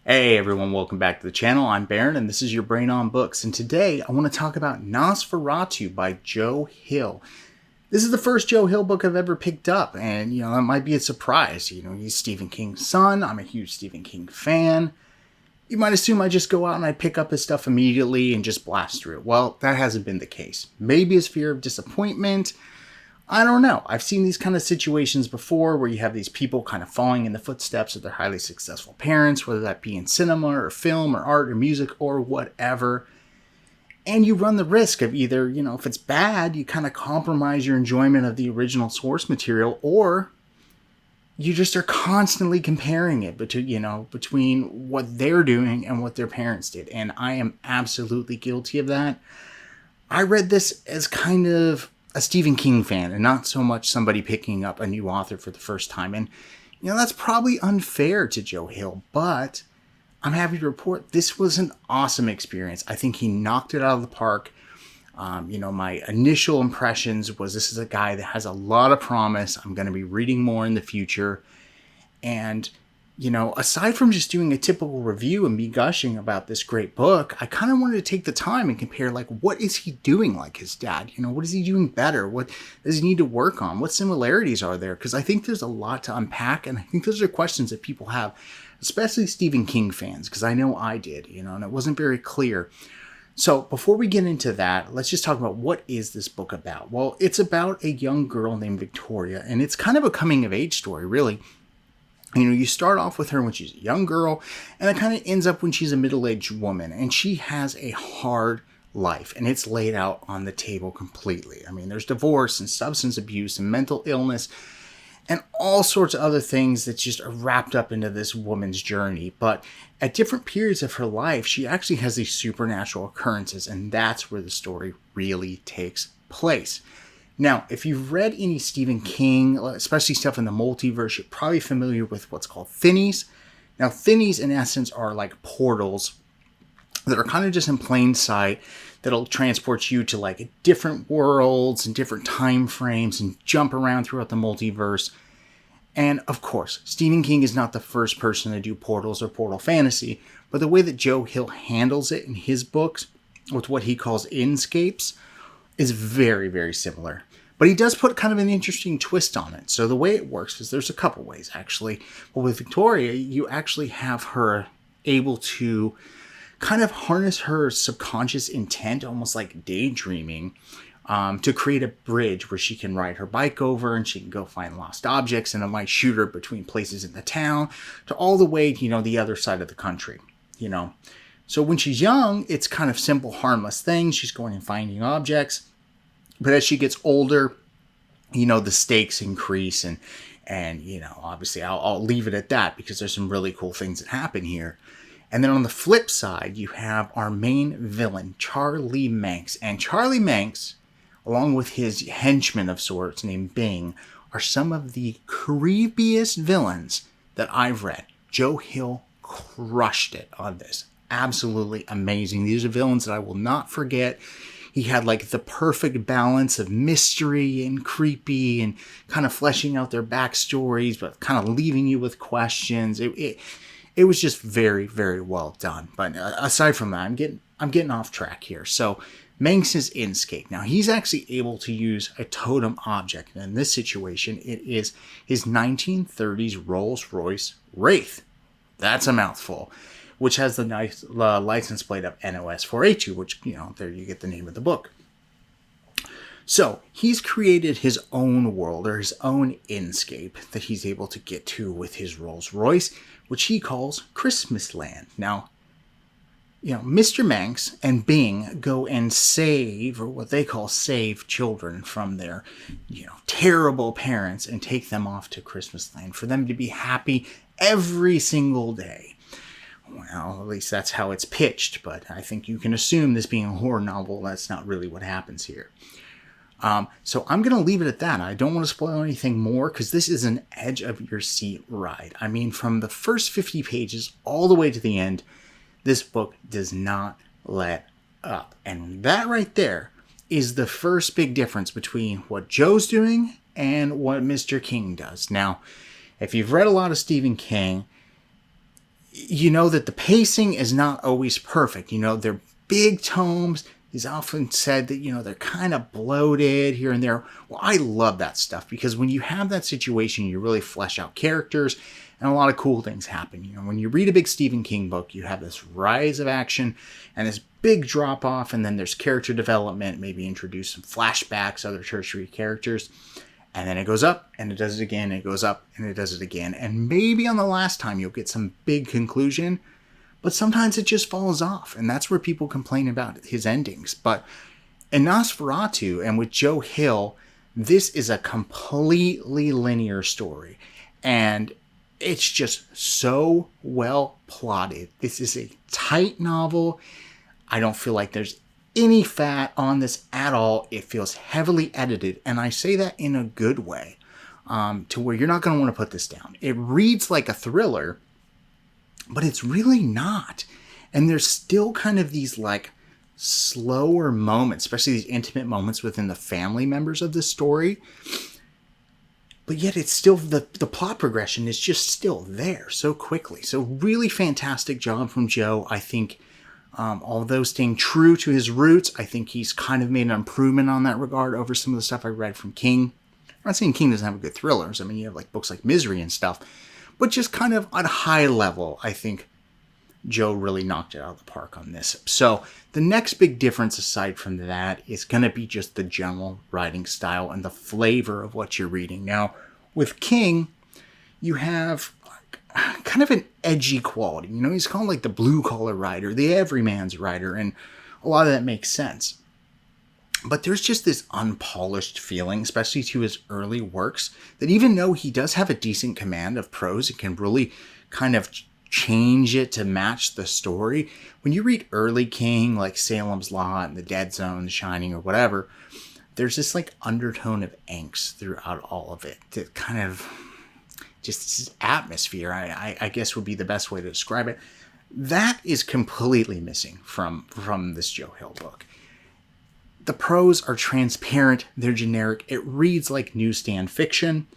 Hey everyone, welcome back to the channel. I'm Baron and this is your Brain on Books. And today I want to talk about N0S4A2 by Joe Hill. This is the first Joe Hill book I've ever picked up, and that might be a surprise. He's Stephen King's son. I'm a huge Stephen King fan. You might assume I just go out and I pick up his stuff immediately and just blast through it. Well, that hasn't been the case. Maybe it's fear of disappointment. I don't know. I've seen these kind of situations before where you have these people kind of following in the footsteps of their highly successful parents, whether that be in cinema or film or art or music or whatever. And you run the risk of either, if it's bad, you kind of compromise your enjoyment of the original source material, or you just are constantly comparing it between what they're doing and what their parents did. And I am absolutely guilty of that. I read this as kind of a Stephen King fan and not so much somebody picking up a new author for the first time. And, that's probably unfair to Joe Hill, but I'm happy to report this was an awesome experience. I think he knocked it out of the park. My initial impressions was this is a guy that has a lot of promise. I'm going to be reading more in the future. And, aside from just doing a typical review and me gushing about this great book, I kind of wanted to take the time and compare, what is he doing like his dad? What is he doing better? What does he need to work on? What similarities are there? Because I think there's a lot to unpack, and I think those are questions that people have, especially Stephen King fans, because I know I did, and it wasn't very clear. So before we get into that, let's just talk about what is this book about? Well, it's about a young girl named Victoria, and it's kind of a coming-of-age story, really. You start off with her when she's a young girl, and it kind of ends up when she's a middle-aged woman, and she has a hard life, and it's laid out on the table completely. There's divorce and substance abuse and mental illness and all sorts of other things that just are wrapped up into this woman's journey. But at different periods of her life, she actually has these supernatural occurrences, and that's where the story really takes place. Now, if you've read any Stephen King, especially stuff in the multiverse, you're probably familiar with what's called thinnies. Now, thinnies, in essence, are like portals that are kind of just in plain sight that'll transport you to different worlds and different time frames and jump around throughout the multiverse. And of course, Stephen King is not the first person to do portals or portal fantasy, but the way that Joe Hill handles it in his books with what he calls inscapes is very, very similar. But he does put kind of an interesting twist on it. So the way it works is there's a couple ways, actually. But with Victoria, you actually have her able to kind of harness her subconscious intent, almost like daydreaming, to create a bridge where she can ride her bike over and she can go find lost objects, and it might shoot her between places in the town to all the way, the other side of the country, So when she's young, it's kind of simple, harmless things. She's going and finding objects. But as she gets older, the stakes increase. And obviously I'll leave it at that because there's some really cool things that happen here. And then on the flip side, you have our main villain, Charlie Manx. And Charlie Manx, along with his henchman of sorts named Bing, are some of the creepiest villains that I've read. Joe Hill crushed it on this. Absolutely amazing. These are villains that I will not forget. He had the perfect balance of mystery and creepy and kind of fleshing out their backstories, but kind of leaving you with questions. It was just very, very well done. But aside from that, I'm getting off track here. So Manx's Inscape. Now he's actually able to use a totem object. And in this situation, it is his 1930s Rolls-Royce Wraith. That's a mouthful. Which has the nice license plate of N0S4A2, which, there you get the name of the book. So he's created his own world, or his own inscape, that he's able to get to with his Rolls Royce, which he calls Christmas Land. Now, Mr. Manx and Bing go and save, or what they call save, children from their, terrible parents and take them off to Christmas Land for them to be happy every single day. Well, at least that's how it's pitched, but I think you can assume, this being a horror novel, that's not really what happens here. So I'm going to leave it at that. I don't want to spoil anything more because this is an edge-of-your-seat ride. From the first 50 pages all the way to the end, this book does not let up. And that right there is the first big difference between what Joe's doing and what Mr. King does. Now, if you've read a lot of Stephen King, you know that the pacing is not always perfect. You know, they're big tomes. He's often said that, you know, they're kind of bloated here and there. Well, I love that stuff because when you have that situation, you really flesh out characters and a lot of cool things happen. You know, when you read a big Stephen King book, you have this rise of action and this big drop off, and then there's character development, maybe introduce some flashbacks, other tertiary characters. And then it goes up, and it does it again, and it goes up, and it does it again. And maybe on the last time you'll get some big conclusion, but sometimes it just falls off. And that's where people complain about his endings. But in Nosferatu and with Joe Hill, this is a completely linear story. And it's just so well plotted. This is a tight novel. I don't feel like there's any fat on this at all. It feels heavily edited, and I say that in a good way, to where you're not going to want to put this down. It reads like a thriller, but it's really not. And there's still kind of these like slower moments, especially these intimate moments within the family members of the story. But yet it's still, the plot progression is just still there so quickly. So really fantastic job from Joe. I think although staying true to his roots, I think he's kind of made an improvement on that regard over some of the stuff I read from King. I'm not saying King doesn't have good thrillers. I mean, you have like books like Misery and stuff. But just kind of on a high level, I think Joe really knocked it out of the park on this. So the next big difference aside from that is going to be just the general writing style and the flavor of what you're reading. Now, with King, you have kind of an edgy quality. You know, he's called like the blue-collar writer, the everyman's writer, and a lot of that makes sense. But there's just this unpolished feeling, especially to his early works, that even though he does have a decent command of prose and can really kind of change it to match the story, when you read early King, like Salem's Lot and The Dead Zone, The Shining, or whatever, there's this like undertone of angst throughout all of it that kind of just this atmosphere, I guess would be the best way to describe it. That is completely missing from this Joe Hill book. The prose are transparent, they're generic, it reads like newsstand fiction,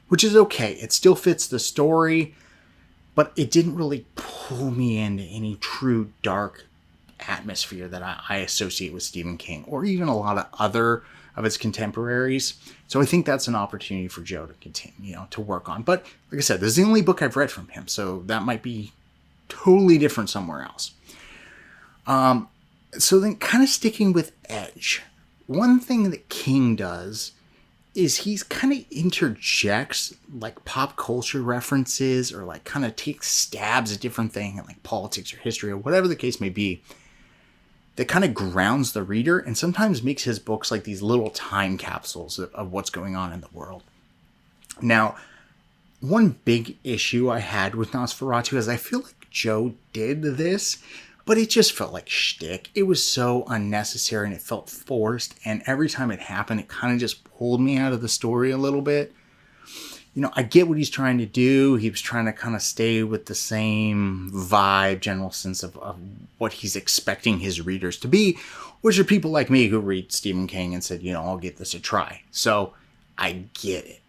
which is okay. It still fits the story, but it didn't really pull me into any true dark atmosphere that I associate with Stephen King, or even a lot of other of its contemporaries. So I think that's an opportunity for Joe to continue, to work on. But like I said, this is the only book I've read from him, so that might be totally different somewhere else. So then kind of sticking with Edge, one thing that King does is he's kind of interjects like pop culture references or like kind of takes stabs at different things like politics or history or whatever the case may be, that kind of grounds the reader and sometimes makes his books like these little time capsules of what's going on in the world. Now, one big issue I had with Nosferatu is I feel like Joe did this, but it just felt like shtick. It was so unnecessary and it felt forced, and every time it happened, it kind of just pulled me out of the story a little bit. I get what he's trying to do. He was trying to kind of stay with the same vibe, general sense of what he's expecting his readers to be, which are people like me who read Stephen King and said, I'll give this a try. So I get it,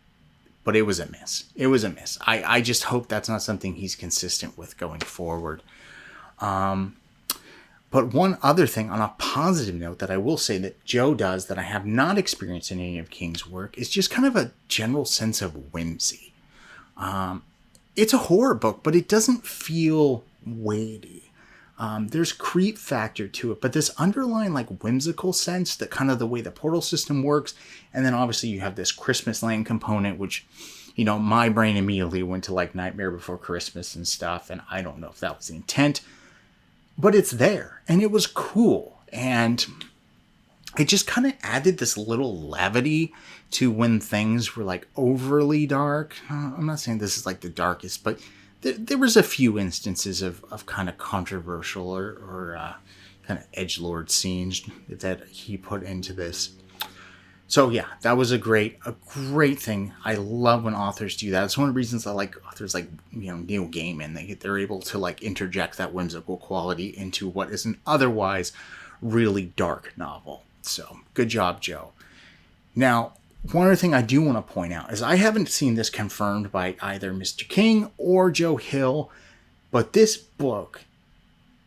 but it was a miss. It was a miss. I just hope that's not something he's consistent with going forward. But one other thing on a positive note that I will say that Joe does that I have not experienced in any of King's work is just kind of a general sense of whimsy. It's a horror book, but it doesn't feel weighty. There's creep factor to it, but this underlying like whimsical sense that kind of the way the portal system works. And then obviously you have this Christmas Land component, which, my brain immediately went to like Nightmare Before Christmas and stuff. And I don't know if that was the intent, but it's there and it was cool. And it just kind of added this little levity to when things were like overly dark. I'm not saying this is like the darkest, but there was a few instances of kind of controversial or kind of edgelord scenes that he put into this. So yeah, that was a great thing. I love when authors do that. It's one of the reasons I like authors like Neil Gaiman. They're able to like interject that whimsical quality into what is an otherwise really dark novel. So good job, Joe. Now, one other thing I do want to point out is I haven't seen this confirmed by either Mr. King or Joe Hill, But this book,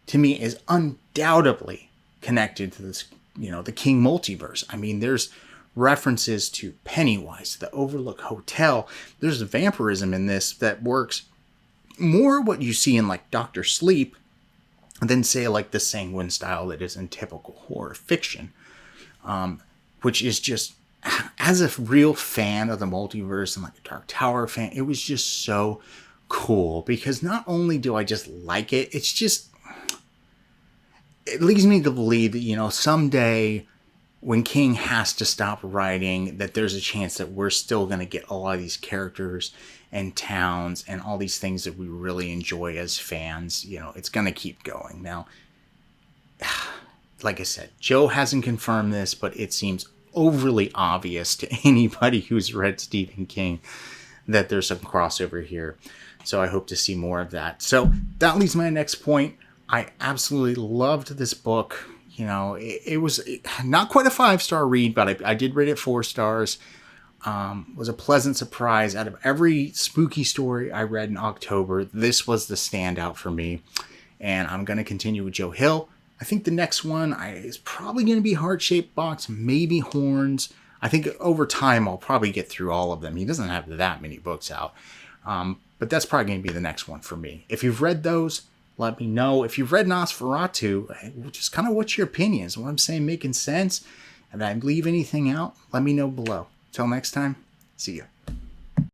to me, is undoubtedly connected to this, the King multiverse. I mean, there's references to Pennywise, the Overlook Hotel. There's vampirism in this that works more what you see in like Dr. Sleep than say like the sanguine style that is in typical horror fiction, which is just, as a real fan of the multiverse and like a Dark Tower fan, it was just so cool because not only do I just like it, it leads me to believe that, someday when King has to stop writing, that there's a chance that we're still going to get a lot of these characters and towns and all these things that we really enjoy as fans. It's going to keep going. Now, like I said, Joe hasn't confirmed this, but it seems overly obvious to anybody who's read Stephen King that there's some crossover here. So I hope to see more of that. So that leads me to my next point. I absolutely loved this book. It was not quite a 5-star read, but I did rate it 4 stars. Was a pleasant surprise. Out of every spooky story I read in October, this was the standout for me. And I'm going to continue with Joe Hill. I think the next one is probably going to be Heart-Shaped Box, maybe Horns. I think over time I'll probably get through all of them. He doesn't have that many books out. But that's probably going to be the next one for me. If you've read those, let me know. If you've read Nosferatu, just kind of what's your opinion? Is what I'm saying making sense? And I leave anything out, let me know below. Till next time, see ya.